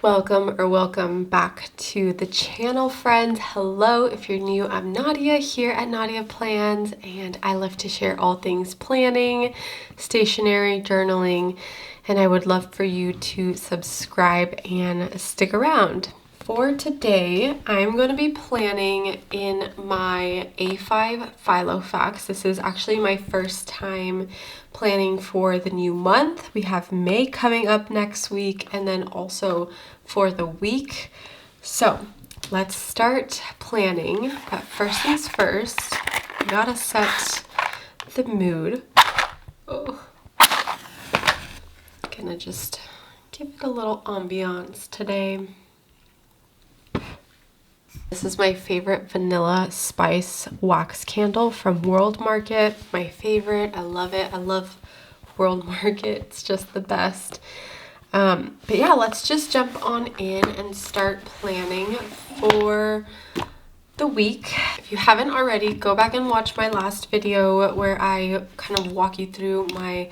Welcome back to the channel, friends. Hello, if you're new, I'm Nadia here at Nadia Plans, and I love to share all things planning, stationery, journaling, and I would love for you to subscribe and stick around. For today, I'm going to be planning in my A5 Filofax. This is actually my first time planning for the new month. We have May coming up next week, and then also for the week. So let's start planning. But first things first, I gotta set the mood. Gonna just give it a little ambiance today. This is my favorite vanilla spice wax candle from World Market. My favorite. I love it. I love World Market. It's just the best. But yeah, let's just jump on in and start planning for the week. If you haven't already, go back and watch my last video where I kind of walk you through my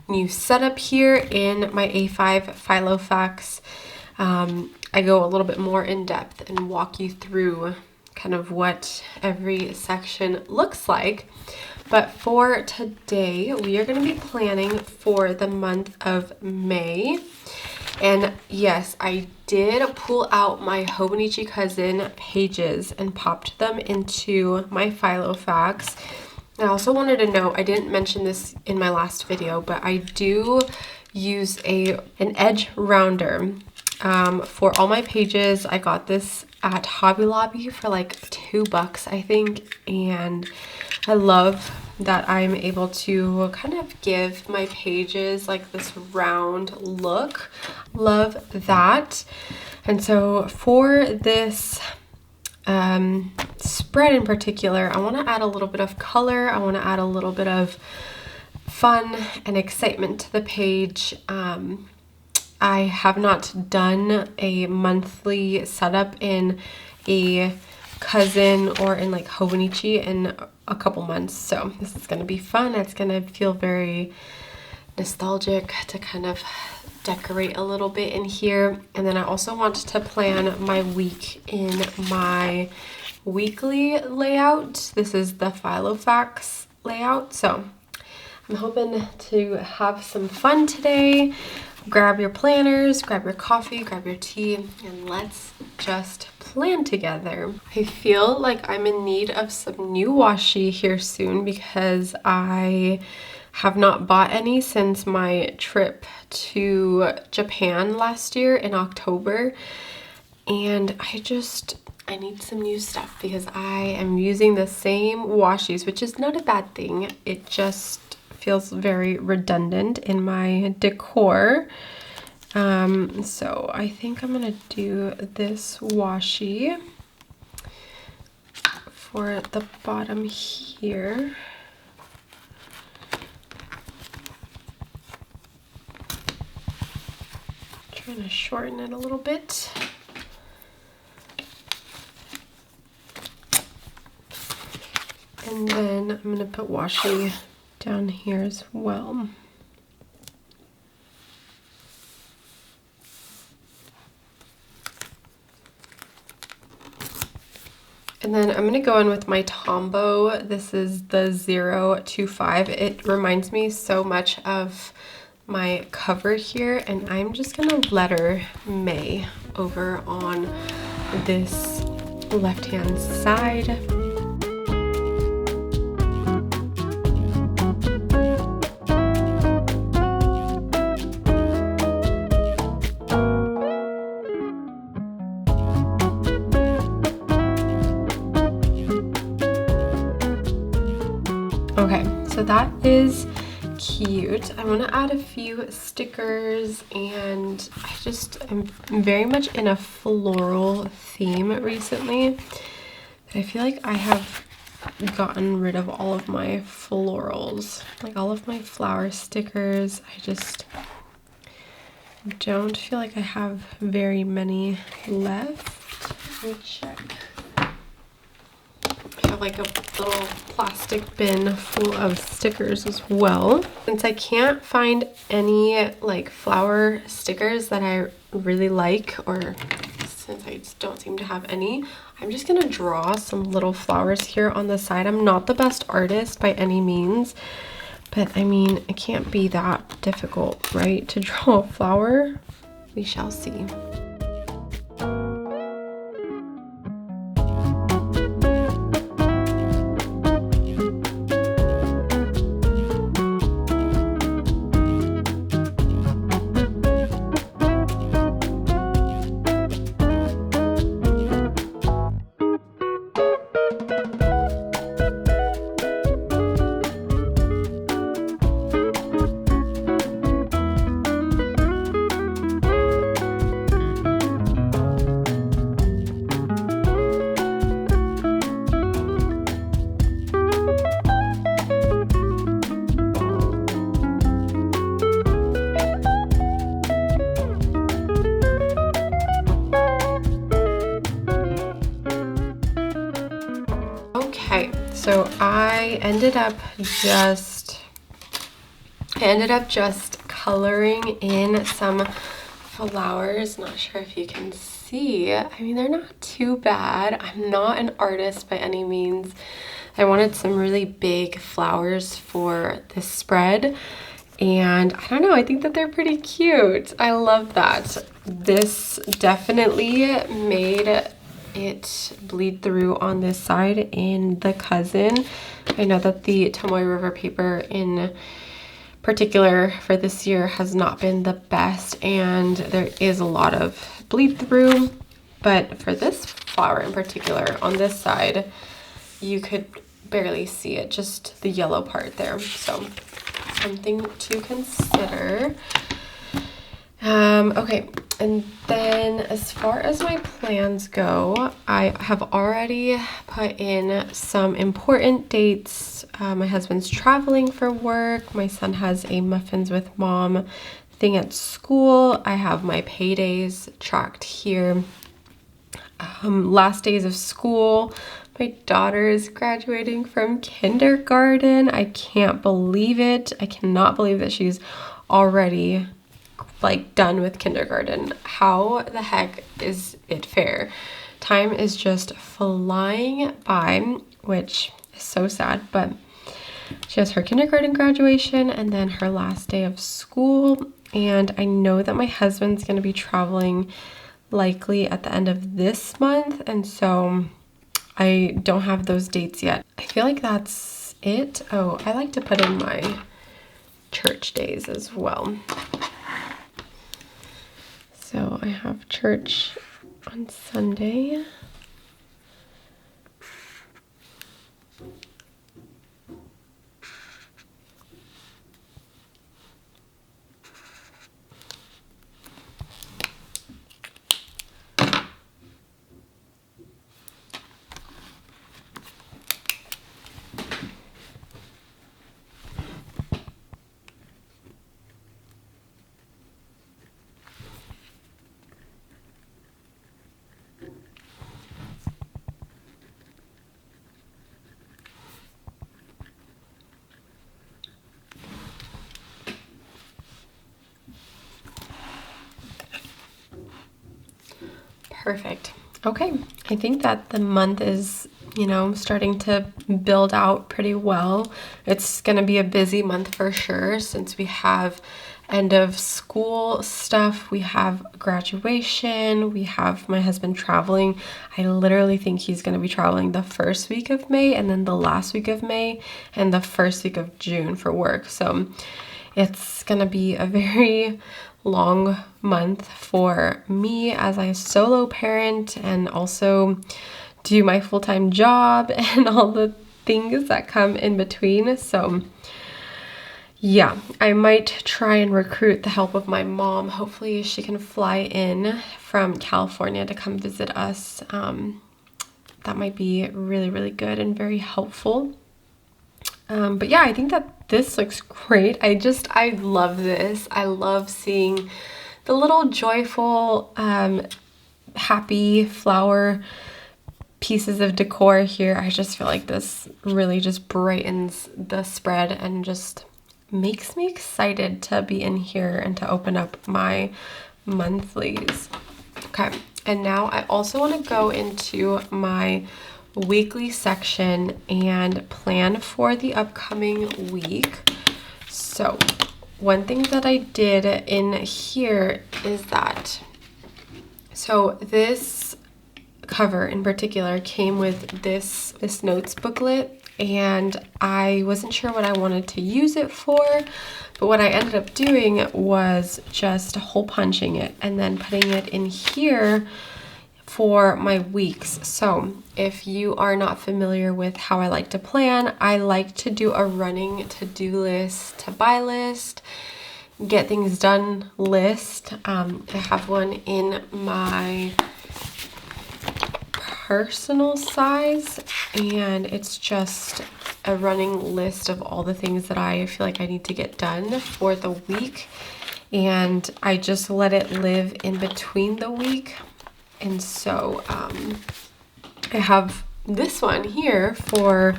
new setup here in my A5 Filofax. I go a little bit more in depth and walk you through kind of what every section looks like. But for today, we are going to be planning for the month of May. And yes, I did pull out my Hobonichi Cousin pages and popped them into my Filofax. I also wanted to note, I didn't mention this in my last video, but I do use an edge rounder for all my pages. I got this at Hobby Lobby for like $2, I think, and I love that I'm able to kind of give my pages like this round look. Love that. And so for this spread in particular, I want to add a little bit of color. I want to add a little bit of fun and excitement to the page. I have not done a monthly setup in a Cousin or in like Hobonichi in a couple months, so this is going to be fun. It's going to feel very nostalgic to kind of decorate a little bit in here. And then I also want to plan my week in my weekly layout. This is the Filofax layout, so I'm hoping to have some fun today. Grab your planners, grab your coffee, grab your tea, and let's just plan together. I feel like I'm in need of some new washi here soon because I have not bought any since my trip to Japan last year in October. And I need some new stuff because I am using the same washis, which is not a bad thing. It just feels very redundant in my decor. So I think I'm gonna do this washi for the bottom here. Trying to shorten it a little bit. And then I'm gonna put washi down here as well. And then I'm gonna go in with my Tombow. This is the 025. It reminds me so much of my cover here, and I'm just gonna letter May over on this left-hand side. Okay, so that is cute. I want to add a few stickers, and I'm very much in a floral theme recently. I feel like I have gotten rid of all of my florals, like all of my flower stickers. I just don't feel like I have very many left. Let me check how have like a little plastic bin full of stickers as well. Since I can't find any like flower stickers that I really like, or since I just don't seem to have any, I'm just gonna draw some little flowers here on the side. I'm not the best artist by any means, but I mean, it can't be that difficult, right, to draw a flower? We shall see. Okay, so I ended up just coloring in some flowers. Not sure if you can see. I mean, they're not too bad. I'm not an artist by any means. I wanted some really big flowers for this spread, and I don't know, I think that they're pretty cute. I love that. This definitely made it bleed through on this side in the cousin. I know that the Tomoe River paper in particular for this year has not been the best, and there is a lot of bleed through, but for this flower in particular on this side, you could barely see it, just the yellow part there. So something to consider. Okay, and then as far as my plans go, I have already put in some important dates. My husband's traveling for work. My son has a muffins with mom thing at school. I have my paydays tracked here. Last days of school. My daughter is graduating from kindergarten. I can't believe it. I cannot believe that she's already like done with kindergarten. How the heck is it fair? Time is just flying by, which is so sad, but she has her kindergarten graduation and then her last day of school. And I know that my husband's going to be traveling likely at the end of this month, and so I don't have those dates yet. I feel like that's it. Oh, I like to put in my church days as well. So I have church on Sunday. Perfect. Okay, I think that the month is, starting to build out pretty well. It's gonna be a busy month for sure, since we have end of school stuff, we have graduation, we have my husband traveling. I literally think he's gonna be traveling the first week of May, and then the last week of May, and the first week of June for work. So it's gonna be a very long month for me as a solo parent, and also do my full-time job and all the things that come in between. So yeah, I might try and recruit the help of my mom. Hopefully she can fly in from California to come visit us. That might be really, really good and very helpful. But yeah, I think that this looks great. I love this. I love seeing the little joyful, happy flower pieces of decor here. I just feel like this really just brightens the spread and just makes me excited to be in here and to open up my monthlies. Okay, and now I also want to go into my weekly section and plan for the upcoming week. So one thing that I did in here is that, so this cover in particular came with this notes booklet, and I wasn't sure what I wanted to use it for, but what I ended up doing was just hole punching it and then putting it in here for my weeks. So if you are not familiar with how I like to plan, I like to do a running to-do list, to buy list, get things done list. I have one in my personal size, and it's just a running list of all the things that I feel like I need to get done for the week, and I just let it live in between the week. And so I have this one here for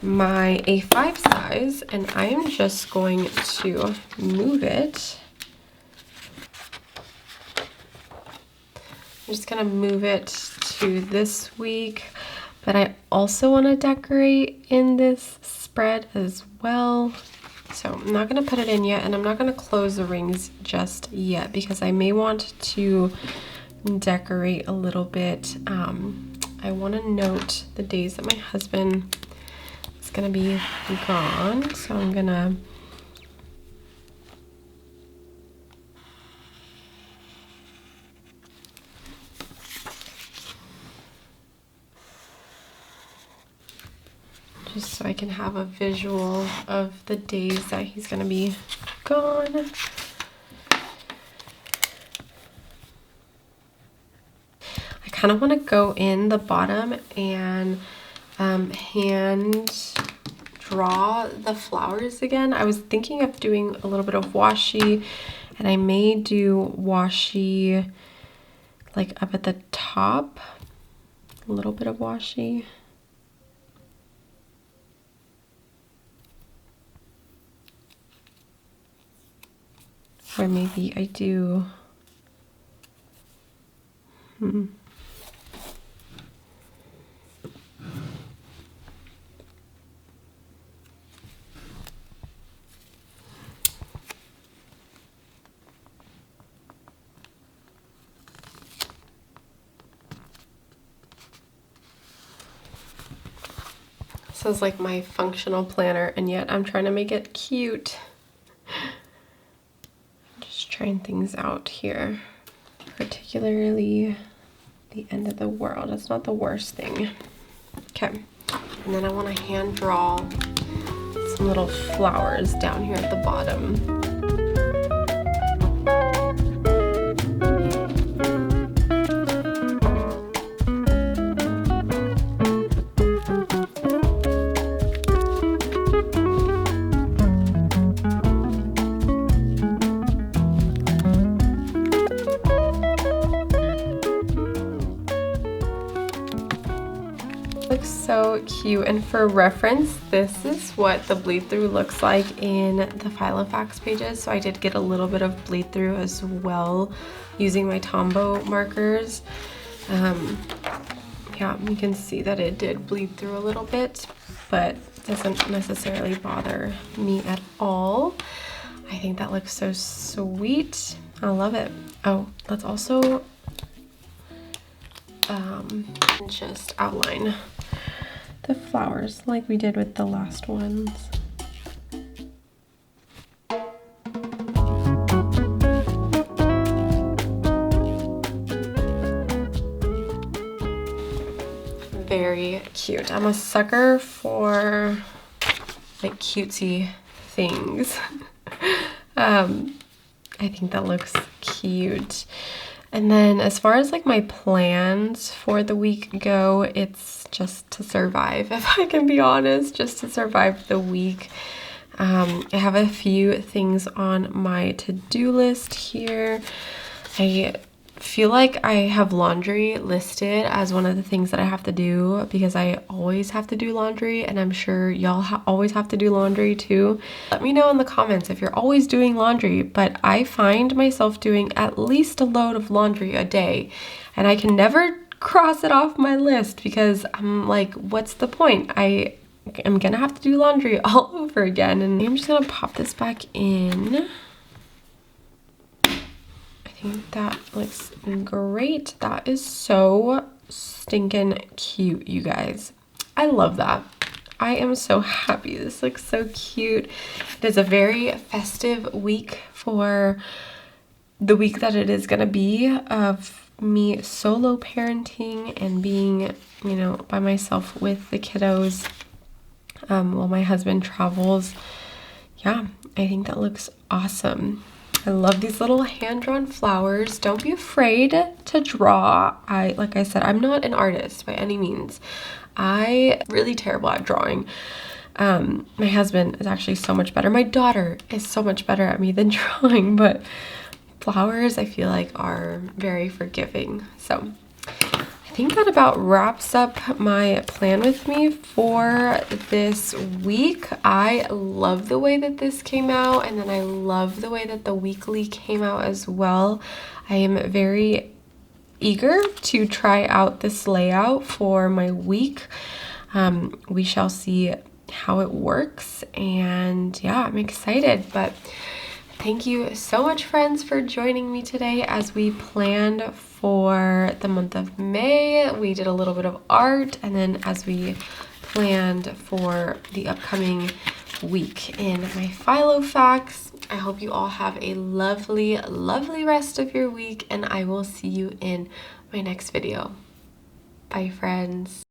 my A5 size, and I am just going to move it. I'm just gonna move it to this week, but I also want to decorate in this spread as well. So I'm not gonna put it in yet, and I'm not gonna close the rings just yet because I may want to decorate a little bit. I want to note the days that my husband is gonna be gone, so I'm gonna just so I can have a visual of the days that he's gonna be gone. I kind of want to go in the bottom and hand draw the flowers again. I was thinking of doing a little bit of washi, and I may do washi like up at the top, a little bit of washi. Or maybe I do, This is like my functional planner, and yet I'm trying to make it cute. Just trying things out here, particularly the end of the world. It's not the worst thing. Okay, and then I want to hand draw some little flowers down here at the bottom. Looks so cute, and for reference, this is what the bleed through looks like in the Filofax pages. So I did get a little bit of bleed through as well using my Tombow markers. Yeah, you can see that it did bleed through a little bit, but it doesn't necessarily bother me at all. I think that looks so sweet. I love it. Oh, let's also just outline the flowers like we did with the last ones. Very cute. I'm a sucker for like cutesy things. I think that looks cute. And then as far as like my plans for the week go, it's just to survive, if I can be honest, just to survive the week. I have a few things on my to-do list here. I feel like I have laundry listed as one of the things that I have to do because I always have to do laundry, and I'm sure y'all always have to do laundry too. Let me know in the comments if you're always doing laundry, but I find myself doing at least a load of laundry a day, and I can never cross it off my list because I'm like, what's the point? I am gonna have to do laundry all over again. And I'm just gonna pop this back in. I think that looks great. That is so stinking cute, you guys. I love that. I am so happy. This looks so cute. It is a very festive week for the week that it is gonna be of me solo parenting and being, you know, by myself with the kiddos while my husband travels. Yeah, I think that looks awesome. I love these little hand-drawn flowers. Don't be afraid to draw. Like I said, I'm not an artist by any means. I'm really terrible at drawing. My husband is actually so much better. My daughter is so much better at me than drawing, but flowers I feel like are very forgiving. So I think that about wraps up my plan with me for this week. I love the way that this came out, and then I love the way that the weekly came out as well. I am very eager to try out this layout for my week. We shall see how it works, and yeah, I'm excited. But thank you so much, friends, for joining me today as we planned for the month of May. We did a little bit of art, and then as we planned for the upcoming week in my Filofax. I hope you all have a lovely, lovely rest of your week, and I will see you in my next video. Bye, friends.